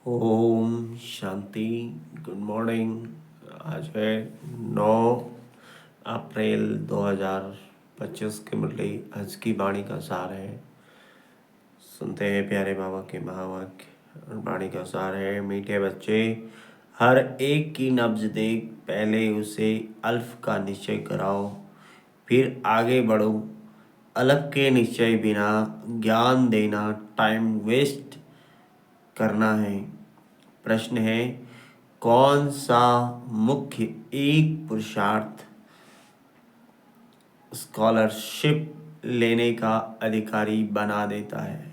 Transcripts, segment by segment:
Om Shanti. Good morning. आज है 9 अप्रैल 2025 की मुरली आज की वाणी का सार है। सुनते हैं प्यारे बाबा के महावाक्य। और वाणी का सार है, मीठे बच्चे, हर एक की नब्ज देख, पहले उसे अल्फ का निश्चय कराओ, फिर आगे बढ़ो। अलग के निश्चय बिना ज्ञान देना टाइम वेस्ट करना है। प्रश्न है, कौन सा मुख्य एक पुरुषार्थ स्कॉलरशिप लेने का अधिकारी बना देता है?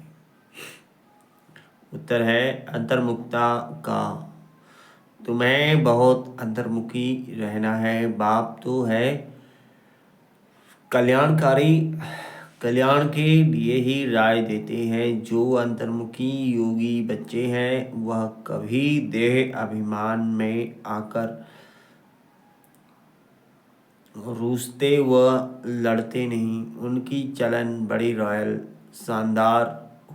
उत्तर है अंतर्मुखता का। तुम्हें बहुत अंतर्मुखी रहना है। बाप तो है कल्याणकारी, कल्याण के लिए ही राय देते हैं। जो अंतर्मुखी योगी बच्चे हैं वह कभी देह अभिमान में आकर रूसते व लड़ते नहीं। उनकी चलन बड़ी रॉयल शानदार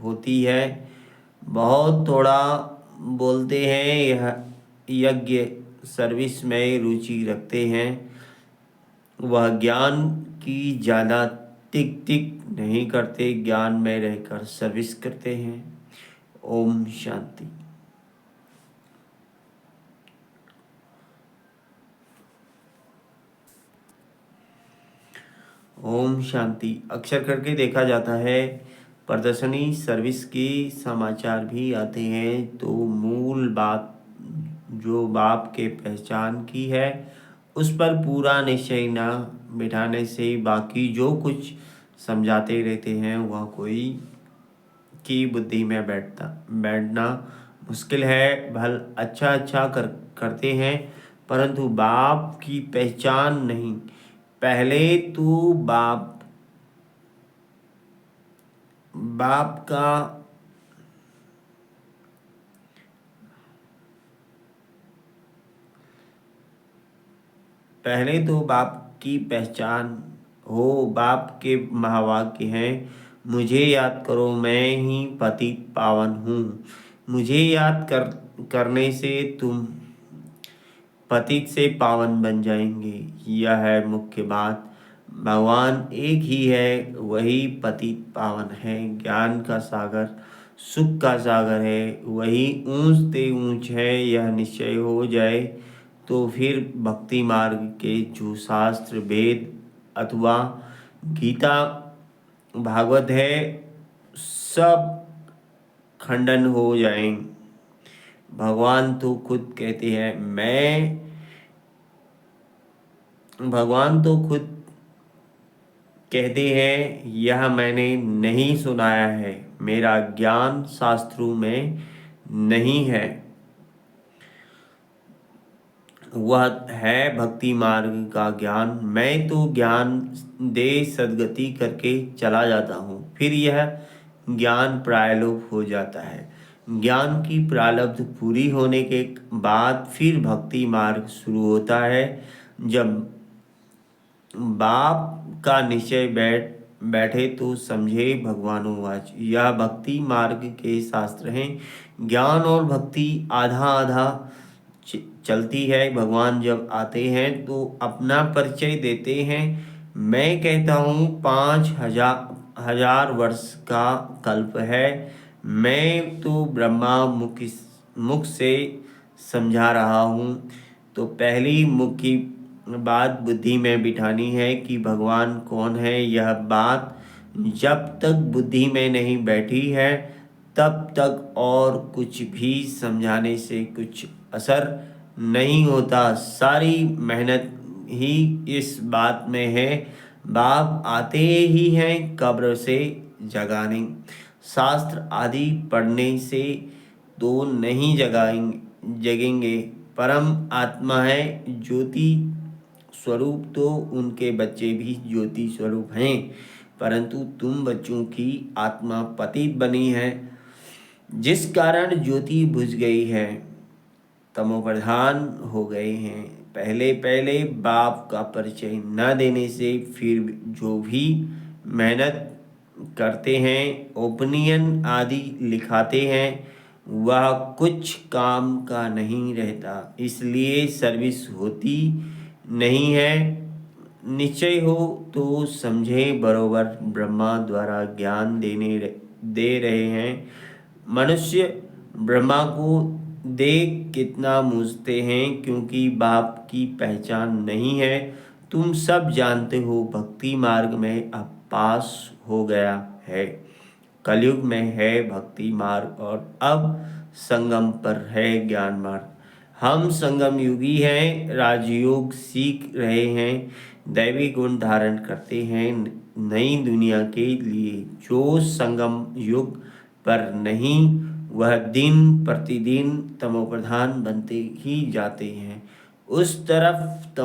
होती है। बहुत थोड़ा बोलते हैं, यह यज्ञ सर्विस में रुचि रखते हैं। वह ज्ञान की ज़्यादा टिक टिक नहीं करते, ज्ञान में रहकर सर्विस करते हैं। ओम शांति। ओम शांति। अक्सर करके देखा जाता है प्रदर्शनी सर्विस के समाचार भी आते हैं, तो मूल बात जो बाप के पहचान की है उस पर पूरा निश्चय न बिठाने से बाकी जो कुछ समझाते रहते हैं वह कोई की बुद्धि में बैठना मुश्किल है। भल अच्छा करते हैं, परंतु बाप की पहचान नहीं। पहले तो बाप का पहले तो बाप की पहचान हो। बाप के महावाक्य हैं, मुझे याद करो, मैं ही पतित पावन हूँ। मुझे याद करने से तुम पतित से पावन बन जाएंगे। यह है मुख्य बात। भगवान एक ही है, वही पतित पावन है। ज्ञान का सागर, सुख का सागर है, वही ऊंचते ऊंच है। यह निश्चय हो जाए तो फिर भक्ति मार्ग के जो शास्त्र वेद अथवा गीता भागवत है सब खंडन हो जाएं। भगवान तो खुद कहते हैं, भगवान तो खुद कहते हैं, यह मैंने नहीं सुनाया है, मेरा ज्ञान शास्त्रों में नहीं है। वह है भक्ति मार्ग का ज्ञान। मैं तो ज्ञान दे सद्गति करके चला जाता हूँ, फिर यह ज्ञान प्रायलोप हो जाता है। ज्ञान की प्रारब्ध पूरी होने के बाद फिर भक्ति मार्ग शुरू होता है। जब बाप का निश्चय बैठे तो समझे भगवानुवाच। यह भक्ति मार्ग के शास्त्र हैं। ज्ञान और भक्ति आधा आधा चलती है। भगवान जब आते हैं तो अपना परिचय देते हैं। मैं कहता हूँ 5,000 वर्ष का कल्प है। मैं तो ब्रह्मा मुख से समझा रहा हूँ। तो पहली मुख्य बात बुद्धि में बिठानी है कि भगवान कौन है। यह बात जब तक बुद्धि में नहीं बैठी है तब तक और कुछ भी समझाने से कुछ असर नहीं होता। सारी मेहनत ही इस बात में है। बाप आते ही हैं कब्र से जगाने। शास्त्र आदि पढ़ने से तो नहीं जगेंगे। परम आत्मा है ज्योति स्वरूप, तो उनके बच्चे भी ज्योति स्वरूप हैं। परंतु तुम बच्चों की आत्मा पतित बनी है, जिस कारण ज्योति बुझ गई है, तमोप्रधान हो गए हैं। पहले पहले बाप का परिचय न देने से फिर जो भी मेहनत करते हैं, ओपिनियन आदि लिखाते हैं, वह कुछ काम का नहीं रहता, इसलिए सर्विस होती नहीं है। निश्चय हो तो समझे बरोबर, ब्रह्मा द्वारा ज्ञान दे रहे हैं। मनुष्य ब्रह्मा को देख कितना मूझते हैं, क्योंकि बाप की पहचान नहीं है। तुम सब जानते हो भक्ति मार्ग में अब पास हो गया है। कलयुग में है भक्ति मार्ग और अब संगम पर है ज्ञान मार्ग। हम संगम युगी हैं, राजयोग सीख रहे हैं, दैवी गुण धारण करते हैं नई दुनिया के लिए। जो संगम युग पर नहीं, वह दिन प्रतिदिन तमोप्रधान बनते ही जाते हैं। उस तरफ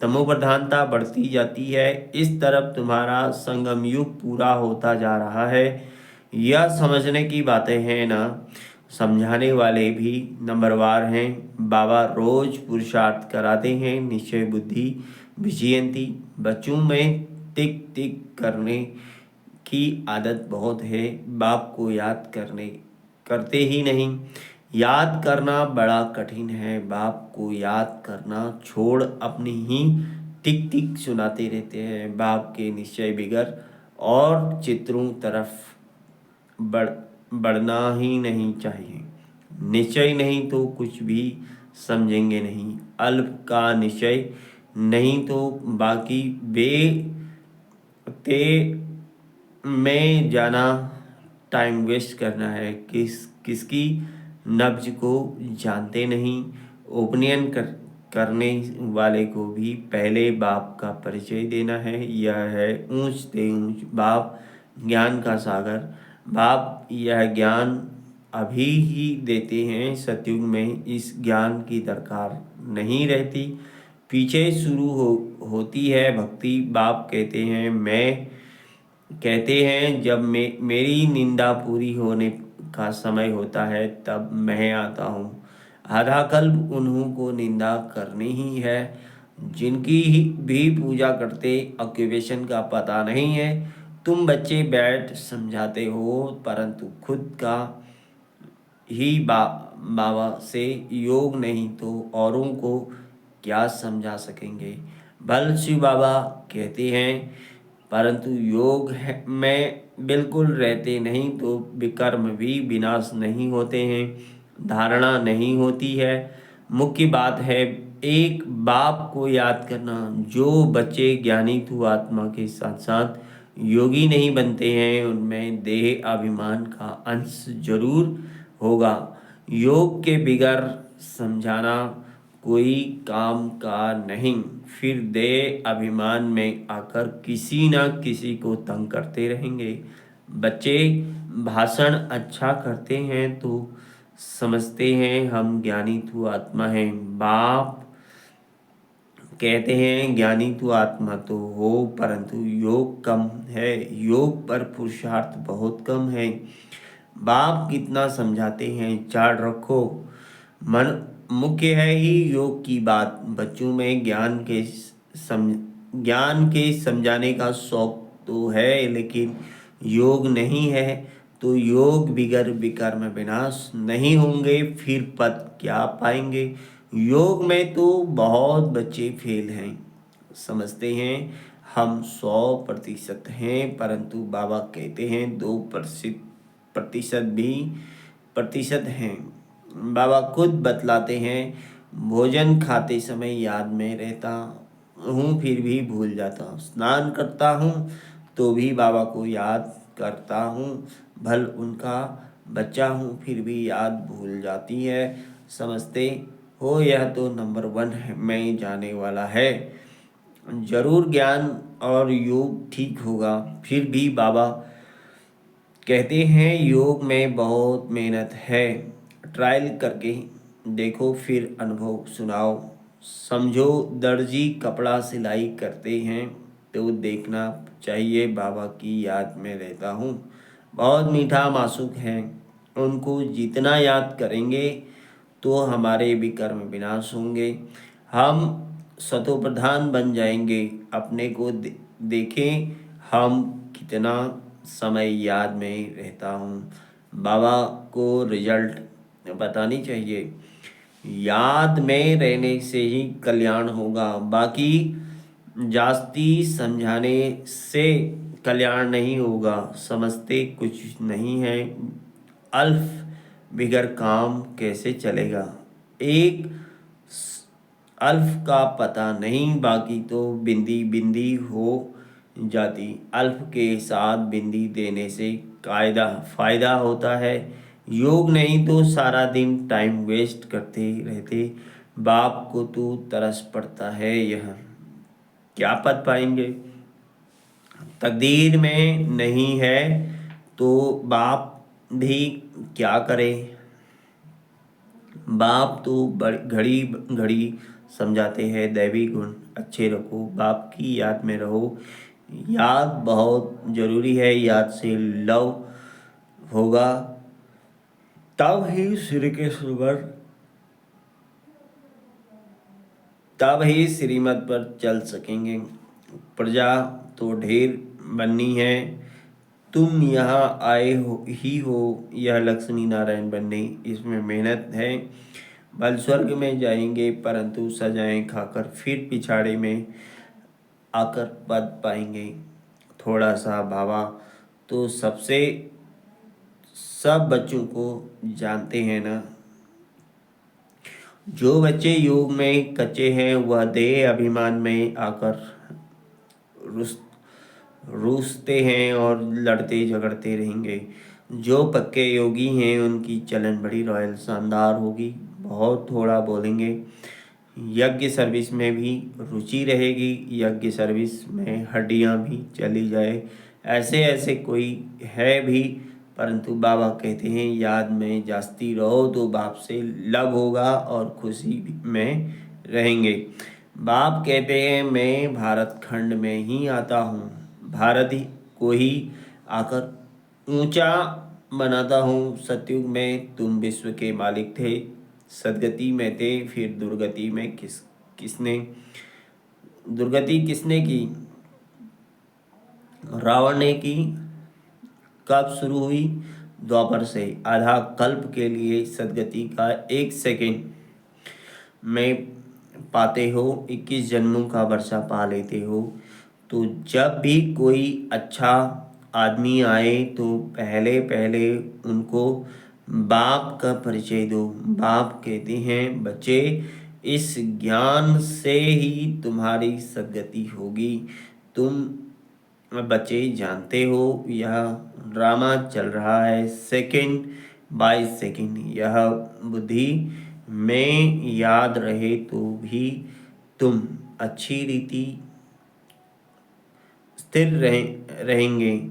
तमोप्रधानता बढ़ती जाती है। इस तरफ तुम्हारा संगम युग पूरा होता जा रहा है। यह समझने की बातें हैं ना, समझाने वाले भी नंबरवार हैं। बाबा रोज पुरुषार्थ कराते हैं, निश्चय बुद्धि विजयंती। बच्चों में टिक टिक करने की आदत बहुत है, बाप को याद करते ही नहीं। याद करना बड़ा कठिन है, बाप को याद करना छोड़ अपनी ही टिक टिक सुनाते रहते हैं। बाप के निश्चय बिगर और चित्रों तरफ बढ़ना ही नहीं चाहिए। निश्चय नहीं तो कुछ भी समझेंगे नहीं। अल्प का निश्चय नहीं तो बाकी बे ते में जाना टाइम वेस्ट करना है। किसकी नब्ज को जानते नहीं। करने वाले को भी पहले बाप का परिचय देना है। यह है ऊंच से ऊंच बाप, ज्ञान का सागर। बाप यह ज्ञान अभी ही देते हैं, सतयुग में इस ज्ञान की दरकार नहीं रहती। पीछे होती है भक्ति। बाप कहते हैं जब मेरी निंदा पूरी होने का समय होता है तब मैं आता हूँ। आधा कल्प उन्हों को निंदा करनी ही है जिनकी भी पूजा करते ऑक्यूपेशन का पता नहीं है। तुम बच्चे बैठ समझाते हो, परंतु खुद का ही बाबा से योग नहीं तो औरों को क्या समझा सकेंगे। भल शिव बाबा कहते हैं, परंतु योग में बिल्कुल रहते नहीं तो विकर्म भी विनाश नहीं होते हैं। धारणा नहीं होती है। मुख्य बात है एक बाप को याद करना। जो बच्चे ज्ञानी तु आत्मा के साथ साथ योगी नहीं बनते हैं, उनमें देह अभिमान का अंश जरूर होगा। योग के बिगर समझाना कोई काम का नहीं, फिर देह अभिमान में आकर किसी न किसी को तंग करते रहेंगे। बच्चे भाषण अच्छा करते हैं तो समझते हैं हम ज्ञानी तू आत्मा है। बाप कहते हैं ज्ञानी तू आत्मा तो हो, परंतु योग कम है, योग पर पुरुषार्थ बहुत कम है। बाप कितना समझाते हैं, चार्ट रखो। मन मुख्य है ही योग की बात। बच्चों में ज्ञान के समझाने का शौक तो है, लेकिन योग नहीं है तो योग बिगर विकर्म विनाश नहीं होंगे, फिर पद क्या पाएंगे। योग में तो बहुत बच्चे फेल हैं, समझते हैं हम 100% हैं, परंतु बाबा कहते हैं 2% भी प्रतिशत हैं। बाबा खुद बतलाते हैं भोजन खाते समय याद में रहता हूँ फिर भी भूल जाता हूँ, स्नान करता हूँ तो भी बाबा को याद करता हूँ। भल उनका बच्चा हूँ फिर भी याद भूल जाती है। समझते हो यह तो नंबर 1 है, मैं जाने वाला है। जरूर ज्ञान और योग ठीक होगा। फिर भी बाबा कहते हैं योग में बहुत मेहनत है, ट्रायल करके देखो फिर अनुभव सुनाओ। समझो दर्जी कपड़ा सिलाई करते हैं तो देखना चाहिए बाबा की याद में रहता हूँ। बहुत मीठा मासूक है, उनको जितना याद करेंगे तो हमारे भी कर्म विनाश होंगे। हम सतोप्रधान बन जाएंगे। अपने को देखें हम कितना समय याद में रहता हूँ। बाबा को रिजल्ट बतानी चाहिए। याद में रहने से ही कल्याण होगा, बाकी जास्ती समझाने से कल्याण नहीं होगा। समझते कुछ नहीं है, अल्फ बिगर काम कैसे चलेगा। एक अल्फ का पता नहीं, बाकी तो बिंदी बिंदी हो जाती। अल्फ के साथ बिंदी देने से कायदा फायदा होता है। योग नहीं तो सारा दिन टाइम वेस्ट करते रहते। बाप को तो तरस पड़ता है, यह क्या पद पाएंगे। तकदीर में नहीं है तो बाप भी क्या करे। बाप तो घड़ी घड़ी समझाते हैं दैवी गुण अच्छे रखो, बाप की याद में रहो। याद बहुत जरूरी है, याद से लव होगा, तब ही श्री के सुवर तब ही श्रीमत पर चल सकेंगे। प्रजा तो ढेर बननी है, तुम यहाँ आए हो यह लक्ष्मी नारायण बनने, इसमें मेहनत है। बल स्वर्ग में जाएंगे परंतु सजाएं खाकर फिर पिछाड़े में आकर पद पाएंगे। थोड़ा सा भावा तो सबसे सब बच्चों को जानते हैं ना। जो बच्चे योग में कच्चे हैं वह देह अभिमान में आकर रुस रूसते हैं और लड़ते झगड़ते रहेंगे। जो पक्के योगी हैं उनकी चलन बड़ी रॉयल शानदार होगी। बहुत थोड़ा बोलेंगे, यज्ञ सर्विस में भी रुचि रहेगी। यज्ञ सर्विस में हड्डियां भी चली जाए, ऐसे ऐसे कोई है भी। परंतु बाबा कहते हैं याद में जास्ती रहो तो बाप से लव होगा और खुशी में रहेंगे। बाप कहते हैं मैं भारत खंड में ही आता हूँ, भारत ही को ही आकर ऊंचा बनाता हूँ। सतयुग में तुम विश्व के मालिक थे, सदगति में थे, फिर दुर्गति में किसने दुर्गति किसने की। रावण ने की। कब शुरू हुई? द्वापर से। आधा कल्प के लिए सदगति का 1 सेकंड में पाते हो, 21 जन्मों का वर्षा पा लेते हो। तो जब भी कोई अच्छा आदमी आए तो पहले पहले उनको बाप का परिचय दो। बाप कहते हैं बच्चे इस ज्ञान से ही तुम्हारी सदगति होगी। तुम बच्चे जानते हो यह ड्रामा चल रहा है, सेकंड बाय सेकंड। यह बुद्धि में याद रहे तो भी तुम अच्छी रीति स्थिर रहेंगे।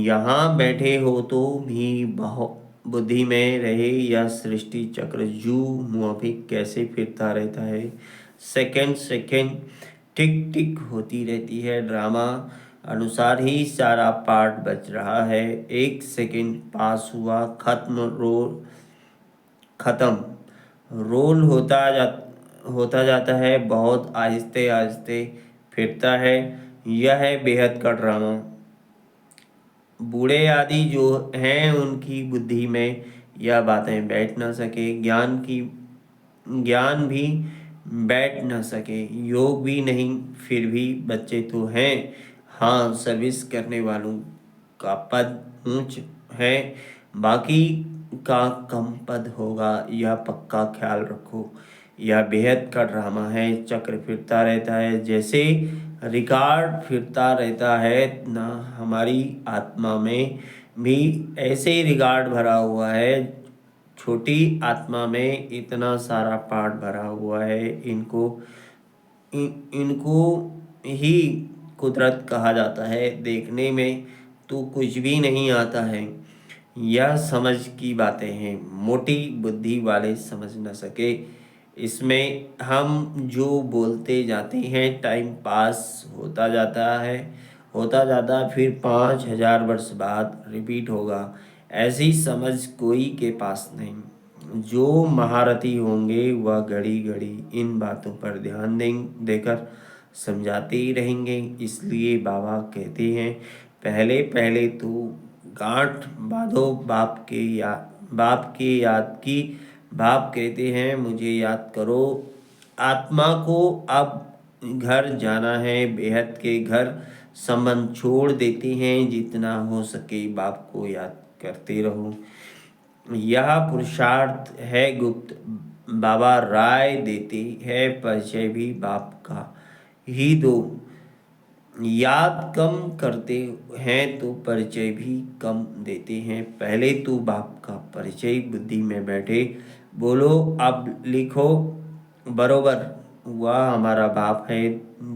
यहाँ बैठे हो तो भी बहुत बुद्धि में रहे, यह सृष्टि चक्र जू मुआफिक कैसे फिरता रहता है। सेकंड सेकंड टिक टिक होती रहती है, ड्रामा अनुसार ही सारा पार्ट बच रहा है। 1 सेकंड पास हुआ, खत्म रोल होता जाता है, बहुत आहिस्ते आहिस्ते फिरता है। यह है बेहद का ड्रामा। बूढ़े आदि जो हैं उनकी बुद्धि में यह बातें बैठ ना सके, ज्ञान भी बैठ ना सके, योग भी नहीं, फिर भी बच्चे तो हैं। हाँ, सर्विस करने वालों का पद ऊंच है, बाकी का कम पद होगा, यह पक्का ख्याल रखो। यह बेहद का ड्रामा है, चक्र फिरता रहता है, जैसे रिकॉर्ड फिरता रहता है ना। हमारी आत्मा में भी ऐसे ही रिकॉर्ड भरा हुआ है। छोटी आत्मा में इतना सारा पार्ट भरा हुआ है, इनको ही कुदरत कहा जाता है। देखने में तो कुछ भी नहीं आता है, यह समझ की बातें हैं, मोटी बुद्धि वाले समझ न सके। इसमें हम जो बोलते जाते हैं टाइम पास होता जाता फिर 5000 वर्ष बाद रिपीट होगा। ऐसी समझ कोई के पास नहीं। जो महारथी होंगे वह घड़ी घड़ी इन बातों पर ध्यान देकर समझाते ही रहेंगे। इसलिए बाबा कहते हैं पहले पहले तू गांठ बांधो बाप के याद की। बाप कहते हैं मुझे याद करो। आत्मा को अब घर जाना है, बेहद के घर। संबंध छोड़ देते हैं, जितना हो सके बाप को याद करते रहो। यह पुरुषार्थ है गुप्त, बाबा राय देते हैं, परिचय भी बाप का ही दो। याद कम करते हैं तो परिचय भी कम देते हैं। पहले तो बाप का परिचय बुद्धि में बैठे, बोलो अब लिखो बरोबर। वह हमारा बाप है,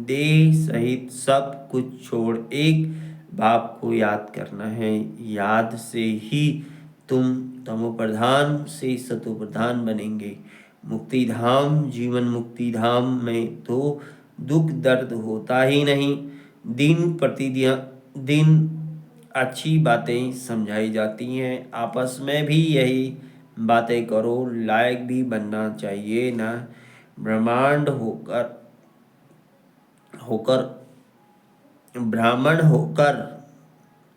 देह सहित सब कुछ छोड़ एक बाप को याद करना है। याद से ही तुम तमोप्रधान से सतोप्रधान बनेंगे। मुक्ति धाम, जीवन मुक्ति धाम में तो दुख दर्द होता ही नहीं। दिन प्रतिदिन अच्छी बातें समझाई जाती हैं। आपस में भी यही बातें करो, लायक भी बनना चाहिए ना। ब्रह्मांड होकर ब्राह्मण होकर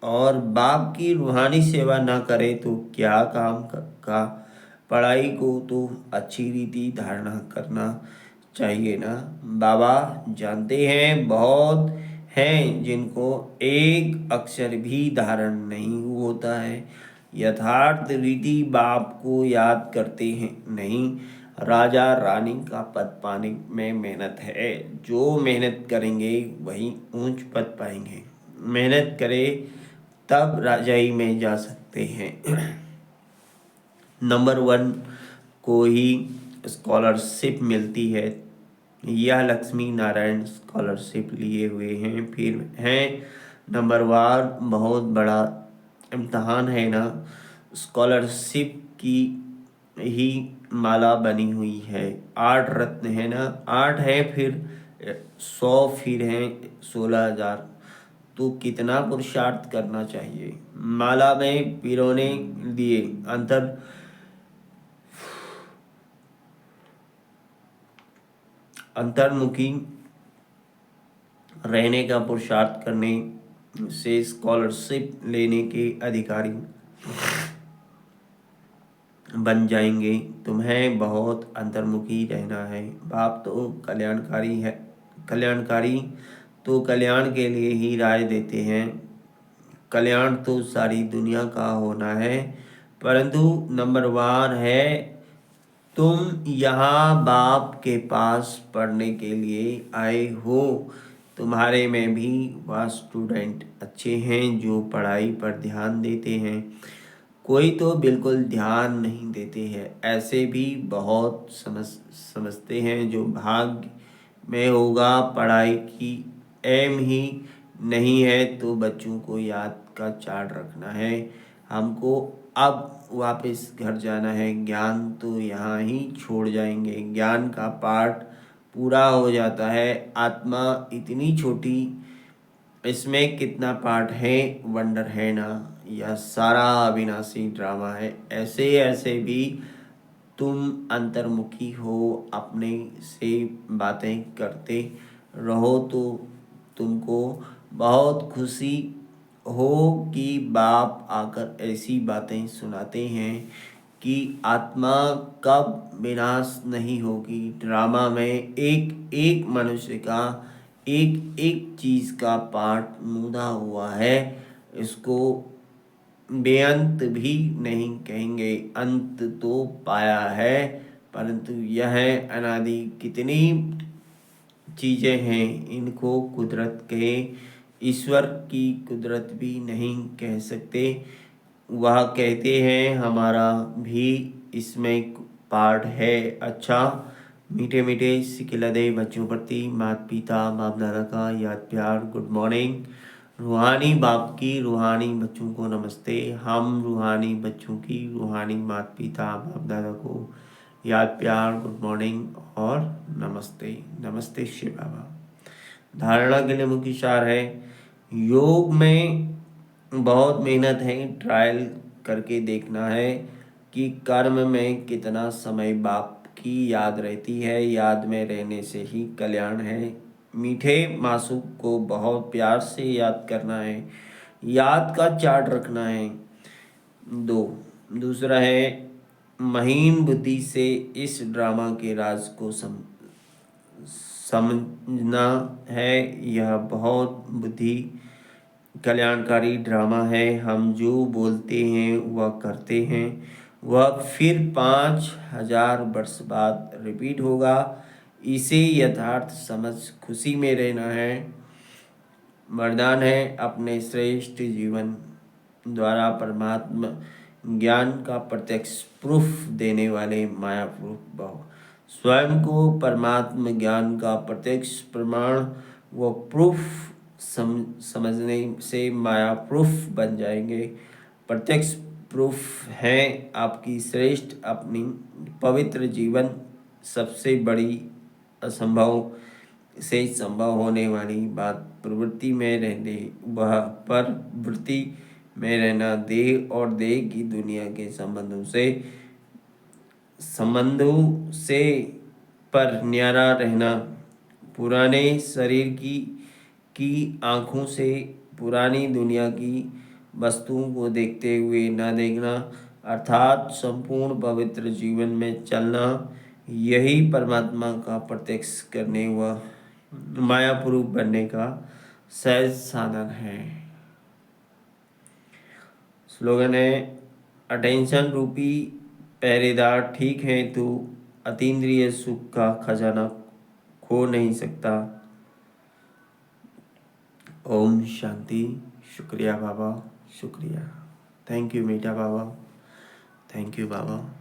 और बाप की रूहानी सेवा ना करे तो क्या काम का। पढ़ाई को तो अच्छी रीति धारणा करना चाहिए ना। बाबा जानते हैं बहुत हैं जिनको एक अक्षर भी धारण नहीं होता है। यथार्थ रीति बाप को याद करते हैं नहीं। राजा रानी का पद पाने में मेहनत है, जो मेहनत करेंगे वही ऊंच पद पाएंगे। मेहनत करे तब राजाई में जा सकते हैं। नंबर 1 को ही स्कॉलरशिप मिलती है। यह लक्ष्मी नारायण स्कॉलरशिप लिए हुए हैं, फिर हैं नंबर वार। बहुत बड़ा इम्तहान है ना। स्कॉलरशिप की ही माला बनी हुई है। 8 रत्न है ना, 8 है, फिर 100, फिर है 16,000। तो कितना पुरुषार्थ करना चाहिए। माला में पिरोने दिए अंतर्मुखी रहने का पुरुषार्थ करने से स्कॉलरशिप लेने के अधिकारी बन जाएंगे। तुम्हें बहुत अंतर्मुखी रहना है। बाप तो कल्याणकारी है, कल्याणकारी तो कल्याण के लिए ही राय देते हैं। कल्याण तो सारी दुनिया का होना है, परंतु नंबर 1 है तुम यहाँ बाप के पास पढ़ने के लिए आए हो। तुम्हारे में भी वह स्टूडेंट अच्छे हैं जो पढ़ाई पर ध्यान देते हैं। कोई तो बिल्कुल ध्यान नहीं देते हैं। ऐसे भी बहुत समझते हैं जो भाग्य में होगा। पढ़ाई की एम ही नहीं है तो बच्चों को याद का चार्ट रखना है। हमको अब वापस घर जाना है। ज्ञान तो यहाँ ही छोड़ जाएंगे। ज्ञान का पाठ पूरा हो जाता है। आत्मा इतनी छोटी, इसमें कितना पार्ट है, वंडर है ना। यह सारा अविनाशी ड्रामा है। ऐसे ऐसे भी तुम अंतर्मुखी हो, अपने से बातें करते रहो तो तुमको बहुत खुशी हो कि बाप आकर ऐसी बातें सुनाते हैं कि आत्मा कब विनाश नहीं होगी। ड्रामा में एक एक मनुष्य का एक एक चीज का पार्ट मुदा हुआ है। इसको बेअंत भी नहीं कहेंगे। अंत तो पाया है, परंतु यह अनादि कितनी चीजें हैं, इनको कुदरत कहे। ईश्वर की कुदरत भी नहीं कह सकते। वह कहते हैं हमारा भी इसमें पार्ट है। अच्छा, मीठे मीठे सिकिलदे बच्चों प्रति माता पिता बाप दादा का याद प्यार, गुड मॉर्निंग। रूहानी बाप की रूहानी बच्चों को नमस्ते। हम रूहानी बच्चों की रूहानी माता पिता बाप दादा को याद प्यार, गुड मॉर्निंग और नमस्ते। नमस्ते शिव बाबा। धारणा के लिए मुख्य सार है, योग में बहुत मेहनत है। ट्रायल करके देखना है कि कर्म में कितना समय बाप की याद रहती है। याद में रहने से ही कल्याण है। मीठे मासूक को बहुत प्यार से याद करना है। याद का चार्ट रखना है। दूसरा है महीन बुद्धि से इस ड्रामा के राज को समझना है। यह बहुत बुद्धि कल्याणकारी ड्रामा है। हम जो बोलते हैं वह करते हैं, वह फिर 5,000 वर्ष बाद रिपीट होगा। इसे यथार्थ समझ खुशी में रहना है। वरदान है अपने श्रेष्ठ जीवन द्वारा परमात्मा ज्ञान का प्रत्यक्ष प्रूफ देने वाले माया प्रूफ भव। स्वयं को परमात्मा ज्ञान का प्रत्यक्ष प्रमाण व प्रूफ समझने से माया प्रूफ बन जाएंगे। प्रत्यक्ष प्रूफ है आपकी श्रेष्ठ अपनी पवित्र जीवन सबसे बड़ी असंभव से संभव होने वाली बात प्रवृत्ति में रहने, वह पर वृत्ति में रहना, देह और देह की दुनिया के संबंधों से पर न्यारा रहना, पुराने शरीर की आँखों से पुरानी दुनिया की वस्तुओं को देखते हुए न देखना, अर्थात संपूर्ण पवित्र जीवन में चलना, यही परमात्मा का प्रत्यक्ष करने व मायापुरुष बनने का सहज साधन है। स्लोगन है अटेंशन रूपी पहरेदार ठीक है तो अतीन्द्रिय सुख का खजाना खो नहीं सकता। ओम शांति। शुक्रिया बाबा, शुक्रिया। थैंक यू मीठा बाबा, थैंक यू बाबा।